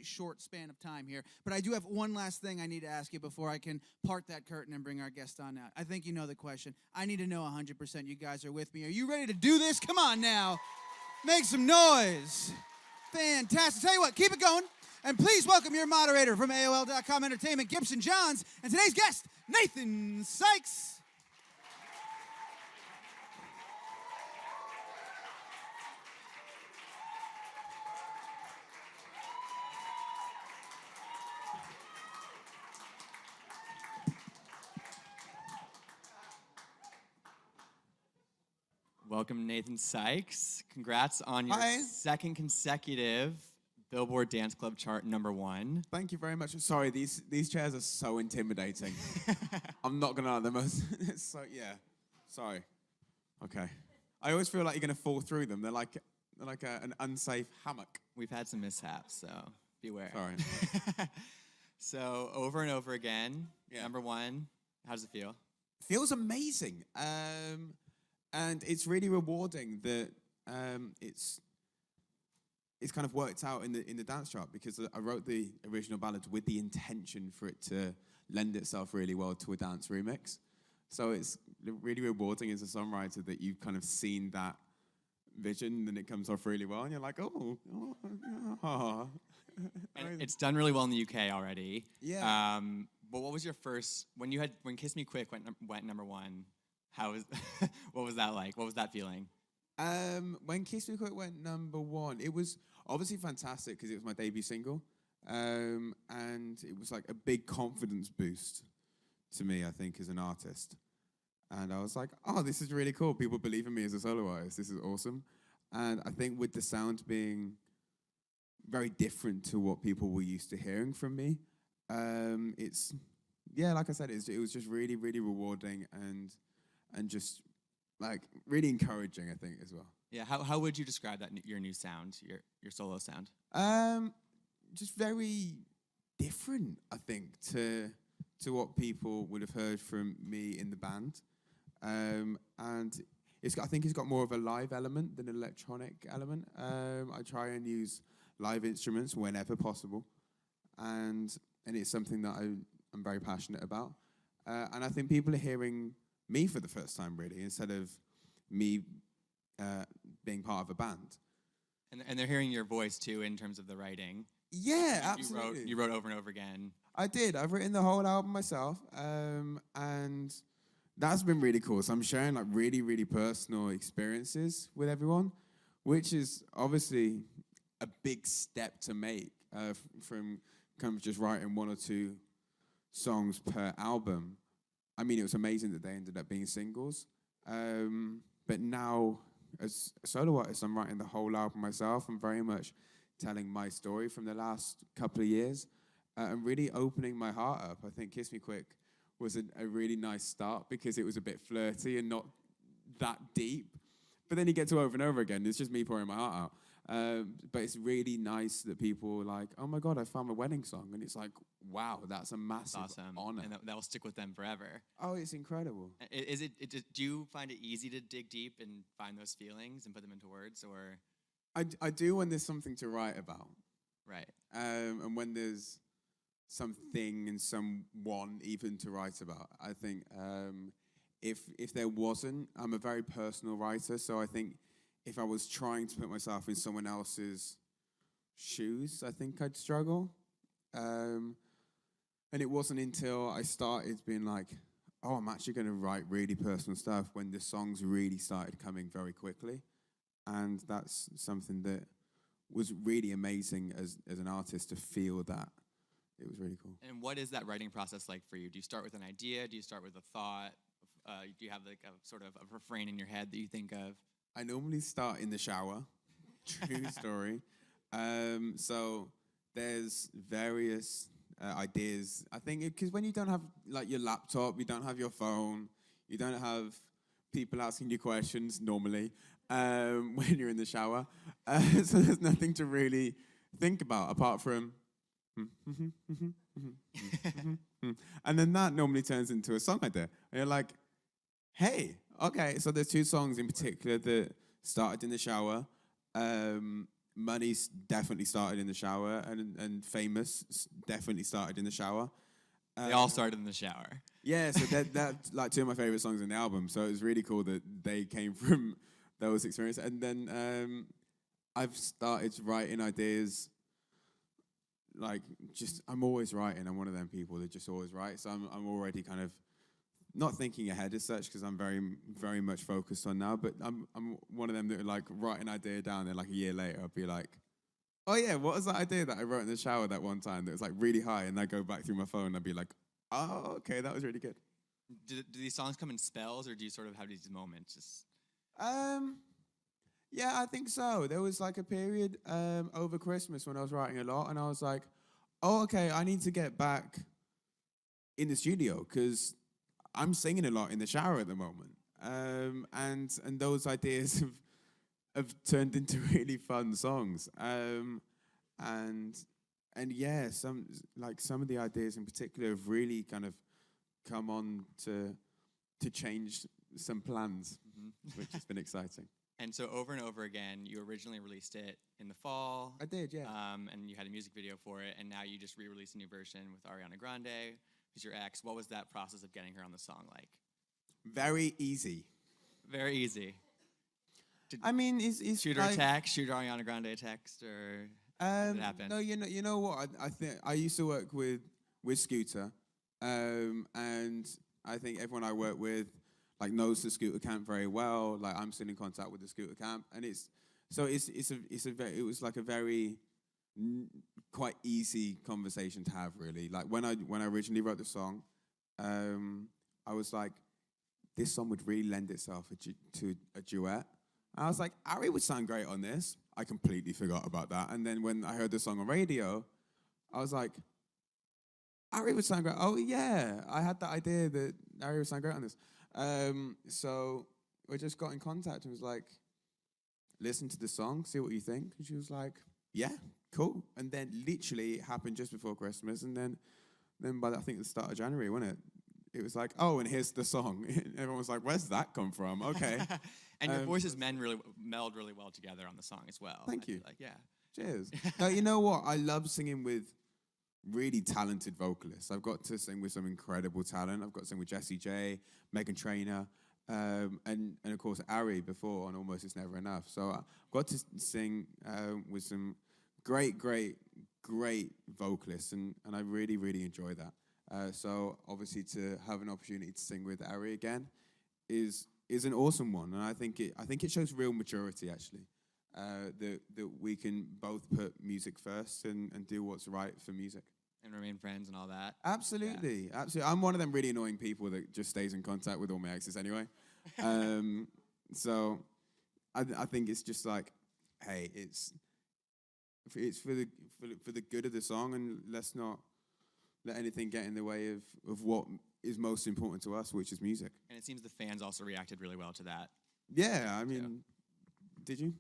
short span of time here. But I do have one last thing I need to ask you before I can part that curtain and bring our guest on out. I think you know the question. I need to know 100% you guys are with me. Are you ready to do this? Come on now. Make some noise. Fantastic. Tell you what, keep it going. And please welcome your moderator from AOL.com Entertainment, Gibson Johns, and today's guest, Nathan Sykes. Welcome, Nathan Sykes. Congrats on your second consecutive Billboard Dance Club chart #1. Thank you very much. I'm sorry, these chairs are so intimidating. I'm not gonna lie, the most. Yeah. Sorry. Okay. I always feel like you're gonna fall through them. They're like an unsafe hammock. We've had some mishaps, so beware. Sorry. So over and over again, #1. How does it feel? Feels amazing. And it's really rewarding that it's kind of worked out in the dance chart, because I wrote the original ballad with the intention for it to lend itself really well to a dance remix. So it's really rewarding as a songwriter that you've kind of seen that vision and it comes off really well, and you're like, oh. And it's done really well in the UK already. Yeah. But what was your first when Kiss Me Quick went #1? What was that like? What was that feeling? When Kiss Me Quick went #1, it was obviously fantastic because it was my debut single, and it was like a big confidence boost to me, I think, as an artist. And I was like, oh, this is really cool. People believe in me as a solo artist. This is awesome. And I think with the sound being very different to what people were used to hearing from me, it's, like I said, it was just really, really rewarding and just like really encouraging, I think, as well. Yeah, how would you describe that your new sound, your solo sound? Just very different, I think, to what people would have heard from me in the band. And I think it's got more of a live element than an electronic element. I try and use live instruments whenever possible, and it's something that I'm very passionate about. And I think people are hearing me for the first time, really, instead of me being part of a band. And they're hearing your voice, too, in terms of the writing. Yeah, absolutely. You wrote over and over again. I did. I've written the whole album myself, and that's been really cool. So I'm sharing like really, really personal experiences with everyone, which is obviously a big step to make from kind of just writing 1 or 2 songs per album. I mean, it was amazing that they ended up being singles. But now, as a solo artist, I'm writing the whole album myself. I'm very much telling my story from the last couple of years and really opening my heart up. I think Kiss Me Quick was a really nice start because it was a bit flirty and not that deep. But then you get to over and over again. It's just me pouring my heart out. But it's really nice that people are like, oh my God, I found my wedding song. And it's like, wow, that's a massive honor. And that will stick with them forever. Oh, it's incredible. Do you find it easy to dig deep and find those feelings and put them into words, or? I do when there's something to write about. Right. And when there's something and someone even to write about. I think if there wasn't, I'm a very personal writer, so I think if I was trying to put myself in someone else's shoes, I think I'd struggle. And it wasn't until I started being like, oh, I'm actually going to write really personal stuff, when the songs really started coming very quickly. And that's something that was really amazing as an artist, to feel that. It was really cool. And what is that writing process like for you? Do you start with an idea? Do you start with a thought? Do you have like a sort of a refrain in your head that you think of? I normally start in the shower. True story. So there's various ideas. I think because when you don't have like your laptop, you don't have your phone, you don't have people asking you questions normally when you're in the shower. So there's nothing to really think about apart from and then that normally turns into a song idea. And you're like, hey, okay, so there's 2 songs in particular that started in the shower. Money's definitely started in the shower, and Famous definitely started in the shower. They all started in the shower. Yeah, so that's like two of my favorite songs in the album. So it was really cool that they came from those experiences. And then I've started writing ideas. Like, just I'm always writing. I'm one of them people that just always write. So I'm already kind of not thinking ahead as such, because I'm very much focused on now. But I'm one of them that like write an idea down, and like a year later I'll be like, oh yeah, what was that idea that I wrote in the shower that one time that was like really high? And I go back through my phone and I'd be like, oh, okay, that was really good. Do these songs come in spells, or do you sort of have these moments? Just Yeah, I think so. There was like a period over Christmas when I was writing a lot, and I was like, oh, okay, I need to get back in the studio because I'm singing a lot in the shower at the moment. And those ideas have turned into really fun songs. And yeah, some of the ideas in particular have really kind of come on to change some plans, which has been exciting. And so over and over again, you originally released it in the fall. I did, yeah. And you had a music video for it, and now you just re-released a new version with Ariana Grande, who's your ex. What was that process of getting her on the song like? Very easy. Very easy. I mean, it's shoot her like, a text, shoot Ariana Grande a text, or how did it happen? No, you know what? I think I used to work with Scooter, and I think everyone I work with like knows the Scooter camp very well. Like I'm still in contact with the Scooter camp, and it was like a very quite easy conversation to have, really. Like when I originally wrote the song, I was like, this song would really lend itself to a duet. And I was like, Ari would sound great on this. I completely forgot about that. And then when I heard the song on radio, I was like, Ari would sound great. Oh yeah, I had the idea that Ari would sound great on this. So we just got in contact and was like, listen to the song, see what you think. And she was like, yeah, cool. And then literally it happened just before Christmas. And then by I think the start of January, wasn't it? It was like, oh, and here's the song. Everyone was like, where's that come from? Okay. And your voices meld really well together on the song as well. Thank you. Like, yeah. Cheers. Now, you know what? I love singing with really talented vocalists. I've got to sing with some incredible talent. I've got to sing with Jessie J, Megan Trainor, and of course Ari before on Almost It's Never Enough. So I've got to sing with some great vocalists, and I really, really enjoy that. So obviously to have an opportunity to sing with Ari again is an awesome one, and I think it shows real maturity actually. That we can both put music first and do what's right for music. And remain friends and all that. Absolutely, yeah. Absolutely. I'm one of them really annoying people that just stays in contact with all my exes anyway. So I think it's just like, hey, it's for the good of the song, and let's not let anything get in the way of what is most important to us, which is music. And it seems the fans also reacted really well to that. Yeah, I mean, did you?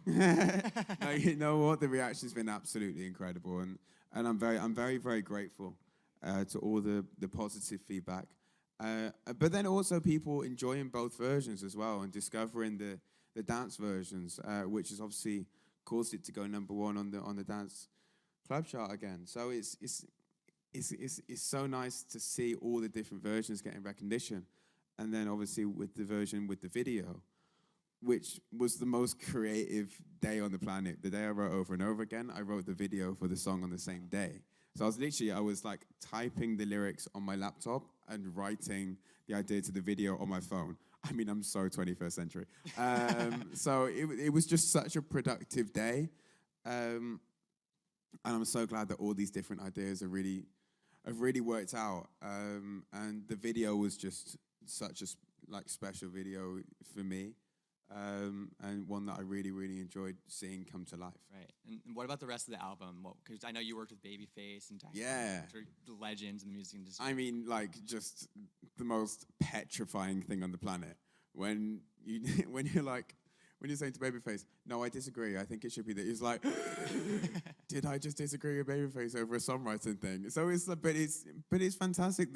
No, you know what? The reaction's been absolutely incredible, and I'm very grateful to all the positive feedback. But then also people enjoying both versions as well, and discovering the dance versions, which has obviously caused it to go number one on the dance club chart again. So it's so nice to see all the different versions getting recognition, and then obviously with the version with the video, which was the most creative day on the planet. The day I wrote Over and Over Again, I wrote the video for the song on the same day. So I was like typing the lyrics on my laptop and writing the idea to the video on my phone. I mean, I'm so 21st century. So it was just such a productive day. And I'm so glad that all these different ideas have really worked out. And the video was just such a special video for me. And one that I really, really enjoyed seeing come to life. Right. And what about the rest of the album? Because I know you worked with Babyface and yeah, the legends in the music industry. I mean, like, just the most petrifying thing on the planet. When you're saying to Babyface, no, I disagree. I think it should be that. He's like, did I just disagree with Babyface over a songwriting thing? So but it's fantastic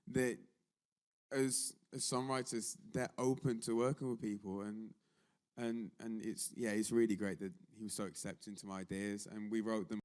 that as songwriters, they're open to working with people, and and it's really great that he was so accepting to my ideas, and we wrote them